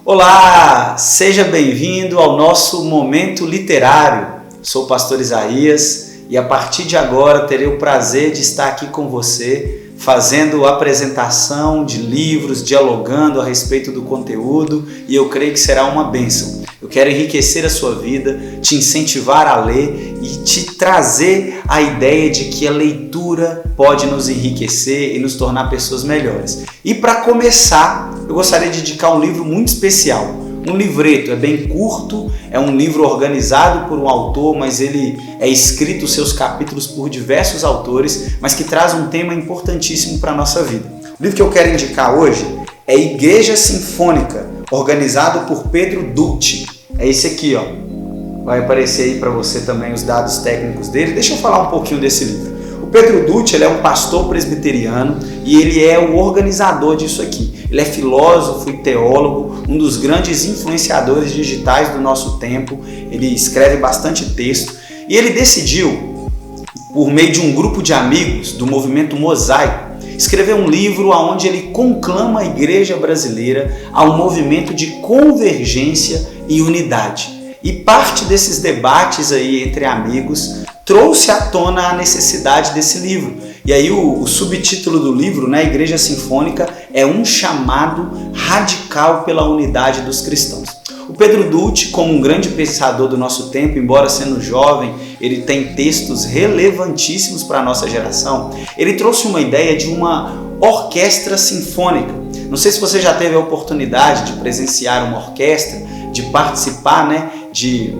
Olá, seja bem-vindo ao nosso Momento Literário. Sou o pastor Isaías e a partir de agora terei o prazer de estar aqui com você, fazendo apresentação de livros, dialogando a respeito do conteúdo, e eu creio que será uma bênção. Eu quero enriquecer a sua vida, te incentivar a ler e te trazer a ideia de que a leitura pode nos enriquecer e nos tornar pessoas melhores. E para começar, eu gostaria de indicar um livro muito especial, um livreto. É bem curto, é um livro organizado por um autor, mas ele é escrito, seus capítulos, por diversos autores, mas que traz um tema importantíssimo para a nossa vida. O livro que eu quero indicar hoje é Igreja Sinfônica, organizado por Pedro Dutti. É esse aqui, ó. Vai aparecer aí para você também os dados técnicos dele. Deixa eu falar um pouquinho desse livro. O Pedro Dutti, ele é um pastor presbiteriano e ele é o organizador disso aqui. Ele é filósofo e teólogo, um dos grandes influenciadores digitais do nosso tempo. Ele escreve bastante texto e ele decidiu, por meio de um grupo de amigos do movimento Mosaico, escrever um livro onde ele conclama a igreja brasileira a um movimento de convergência e unidade. E parte desses debates aí entre amigos trouxe à tona a necessidade desse livro. E aí o subtítulo do livro, né, Igreja Sinfônica, é um chamado radical pela unidade dos cristãos. O Pedro Dutti, como um grande pensador do nosso tempo, embora sendo jovem, ele tem textos relevantíssimos para a nossa geração. Ele trouxe uma ideia de uma orquestra sinfônica. Não sei se você já teve a oportunidade de presenciar uma orquestra, de participar, né, de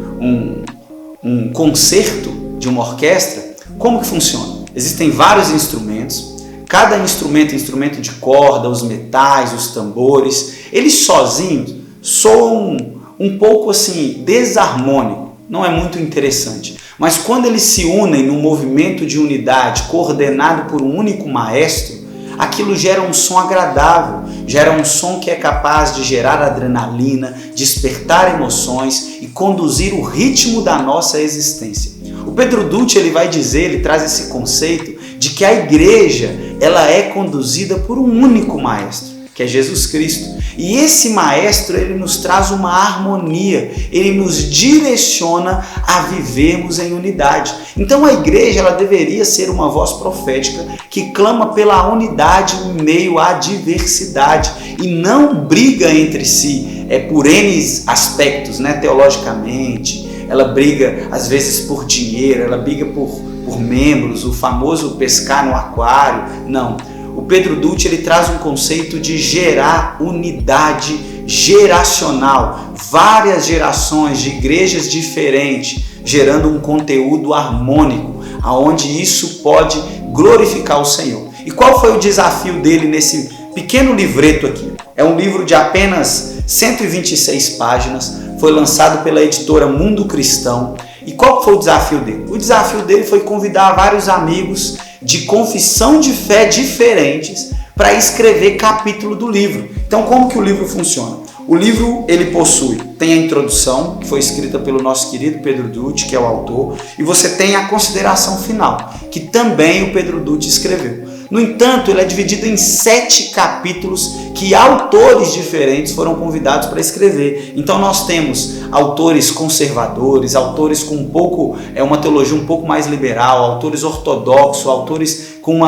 um concerto de uma orquestra. Como que funciona? Existem vários instrumentos. Cada instrumento é instrumento de corda, os metais, os tambores. Eles sozinhos soam um pouco assim desarmônico, não é muito interessante. Mas quando eles se unem num movimento de unidade coordenado por um único maestro, aquilo gera um som agradável, gera um som que é capaz de gerar adrenalina, despertar emoções e conduzir o ritmo da nossa existência. O Pedro Dutti, ele vai dizer, ele traz esse conceito de que a igreja, ela é conduzida por um único maestro, que é Jesus Cristo. E esse maestro, ele nos traz uma harmonia, ele nos direciona a vivermos em unidade. Então a igreja, ela deveria ser uma voz profética que clama pela unidade em meio à diversidade e não briga entre si, por N aspectos, né, teologicamente. Ela briga às vezes por dinheiro, ela briga por membros, o famoso pescar no aquário. Não. O Pedro Dutti, ele traz um conceito de gerar unidade geracional, várias gerações de igrejas diferentes, gerando um conteúdo harmônico, aonde isso pode glorificar o Senhor. E qual foi o desafio dele nesse pequeno livreto aqui? É um livro de apenas 126 páginas, foi lançado pela editora Mundo Cristão. E qual foi o desafio dele? O desafio dele foi convidar vários amigos de confissão de fé diferentes para escrever capítulo do livro. Então, como que o livro funciona? O livro, ele tem a introdução, que foi escrita pelo nosso querido Pedro Dutti, que é o autor, e você tem a consideração final, que também o Pedro Dutti escreveu. No entanto, ele é dividido em 7 capítulos que autores diferentes foram convidados para escrever. Então nós temos autores conservadores, autores com uma teologia um pouco mais liberal, autores ortodoxos, autores com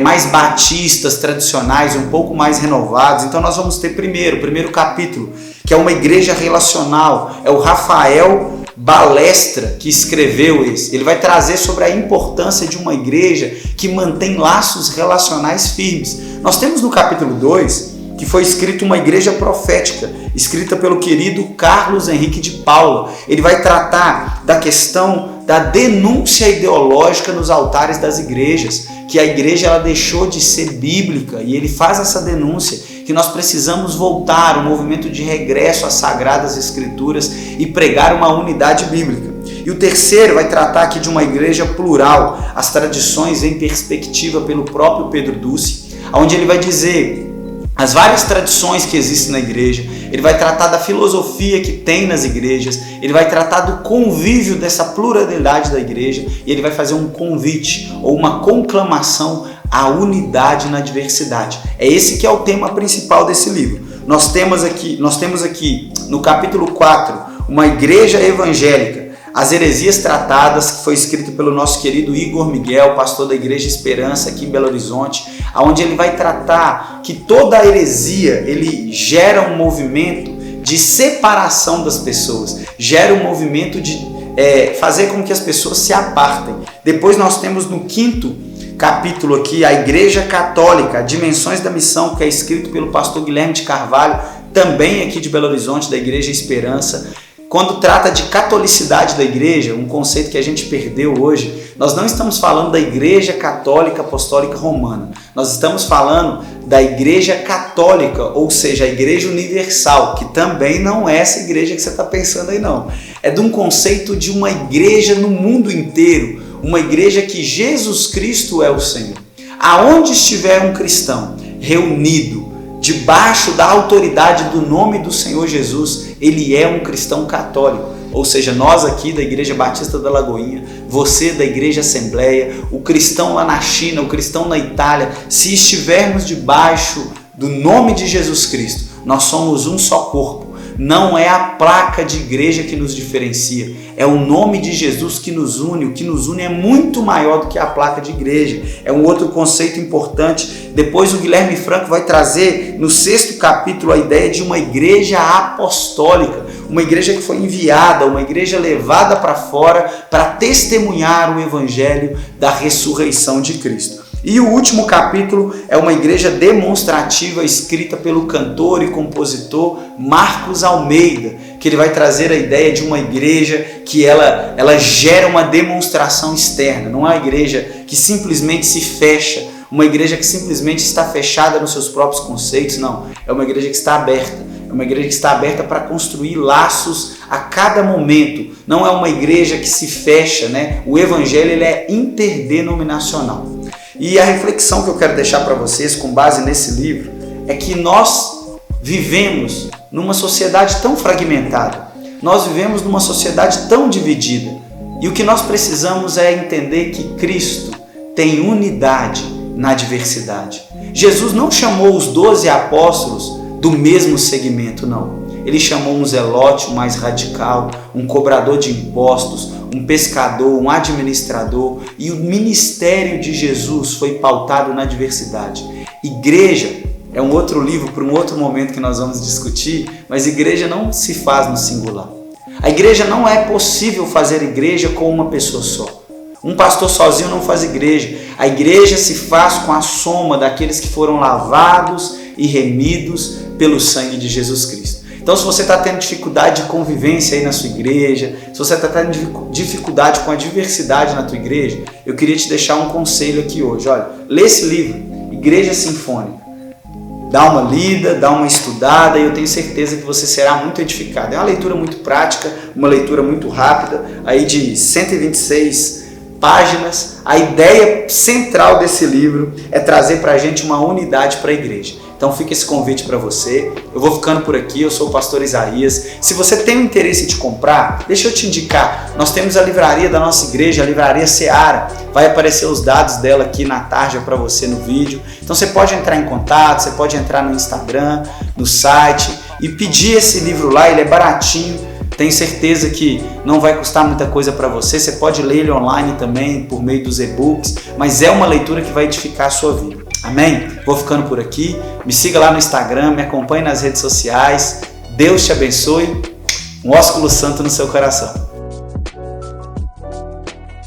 mais batistas, tradicionais, um pouco mais renovados. Então nós vamos ter o primeiro capítulo, que é uma igreja relacional, é o Rafael Balestra que escreveu esse. Ele vai trazer sobre a importância de uma igreja que mantém laços relacionais firmes. Nós temos no capítulo 2 que foi escrito uma igreja profética, escrita pelo querido Carlos Henrique de Paula. Ele vai tratar da questão da denúncia ideológica nos altares das igrejas, que a igreja ela deixou de ser bíblica, e ele faz essa denúncia, que nós precisamos voltar, um movimento de regresso às Sagradas Escrituras e pregar uma unidade bíblica. E o terceiro vai tratar aqui de uma igreja plural, as tradições em perspectiva pelo próprio Pedro Dutti, onde ele vai dizer as várias tradições que existem na igreja, ele vai tratar da filosofia que tem nas igrejas, ele vai tratar do convívio dessa pluralidade da igreja e ele vai fazer um convite ou uma conclamação à unidade na diversidade. É esse que é o tema principal desse livro. nós temos aqui no capítulo 4, uma igreja evangélica, as heresias tratadas, que foi escrito pelo nosso querido Igor Miguel, pastor da Igreja Esperança aqui em Belo Horizonte, onde ele vai tratar que toda a heresia, ele gera um movimento de separação das pessoas, gera um movimento de fazer com que as pessoas se apartem. Depois nós temos no 5º capítulo aqui, a Igreja Católica, Dimensões da Missão, que é escrito pelo pastor Guilherme de Carvalho, também aqui de Belo Horizonte, da Igreja Esperança. Quando trata de catolicidade da igreja, um conceito que a gente perdeu hoje, nós não estamos falando da Igreja Católica Apostólica Romana. Nós estamos falando da Igreja Católica, ou seja, a Igreja Universal, que também não é essa igreja que você está pensando aí não. É de um conceito de uma igreja no mundo inteiro, uma igreja que Jesus Cristo é o Senhor. Aonde estiver um cristão reunido, debaixo da autoridade do nome do Senhor Jesus, ele é um cristão católico. Ou seja, nós aqui da Igreja Batista da Lagoinha, você da Igreja Assembleia, o cristão lá na China, o cristão na Itália, se estivermos debaixo do nome de Jesus Cristo, nós somos um só corpo. Não é a placa de igreja que nos diferencia, é o nome de Jesus que nos une. O que nos une é muito maior do que a placa de igreja. É um outro conceito importante. Depois o Guilherme Franco vai trazer no 6º capítulo a ideia de uma igreja apostólica, uma igreja que foi enviada, uma igreja levada para fora para testemunhar o evangelho da ressurreição de Cristo. E o último capítulo é uma igreja demonstrativa escrita pelo cantor e compositor Marcos Almeida, que ele vai trazer a ideia de uma igreja que ela gera uma demonstração externa, não é uma igreja que simplesmente se fecha, uma igreja que simplesmente está fechada nos seus próprios conceitos, não, é uma igreja que está aberta. É uma igreja que está aberta para construir laços a cada momento. Não é uma igreja que se fecha, né? O evangelho ele é interdenominacional. E a reflexão que eu quero deixar para vocês, com base nesse livro, é que nós vivemos numa sociedade tão fragmentada. Nós vivemos numa sociedade tão dividida. E o que nós precisamos é entender que Cristo tem unidade na diversidade. Jesus não chamou os 12 apóstolos do mesmo segmento, não. Ele chamou um zelote, um mais radical, um cobrador de impostos, um pescador, um administrador, e o ministério de Jesus foi pautado na diversidade. Igreja é um outro livro para um outro momento que nós vamos discutir, mas igreja não se faz no singular. A igreja não é possível fazer igreja com uma pessoa só. Um pastor sozinho não faz igreja. A igreja se faz com a soma daqueles que foram lavados e remidos pelo sangue de Jesus Cristo. Então, se você está tendo dificuldade de convivência aí na sua igreja, se você está tendo dificuldade com a diversidade na tua igreja, eu queria te deixar um conselho aqui hoje. Olha, lê esse livro, Igreja Sinfônica. Dá uma lida, dá uma estudada e eu tenho certeza que você será muito edificado. É uma leitura muito prática, uma leitura muito rápida, aí de 126 páginas. A ideia central desse livro é trazer para a gente uma unidade para a igreja. Então fica esse convite para você. Eu vou ficando por aqui, eu sou o pastor Isaías. Se você tem o interesse de comprar, deixa eu te indicar. Nós temos a livraria da nossa igreja, a Livraria Seara. Vai aparecer os dados dela aqui na tarja para você no vídeo. Então você pode entrar em contato, você pode entrar no Instagram, no site e pedir esse livro lá, ele é baratinho. Tenho certeza que não vai custar muita coisa para você. Você pode ler ele online também, por meio dos e-books, mas é uma leitura que vai edificar a sua vida. Amém? Vou ficando por aqui. Me siga lá no Instagram, me acompanhe nas redes sociais. Deus te abençoe. Um ósculo santo no seu coração.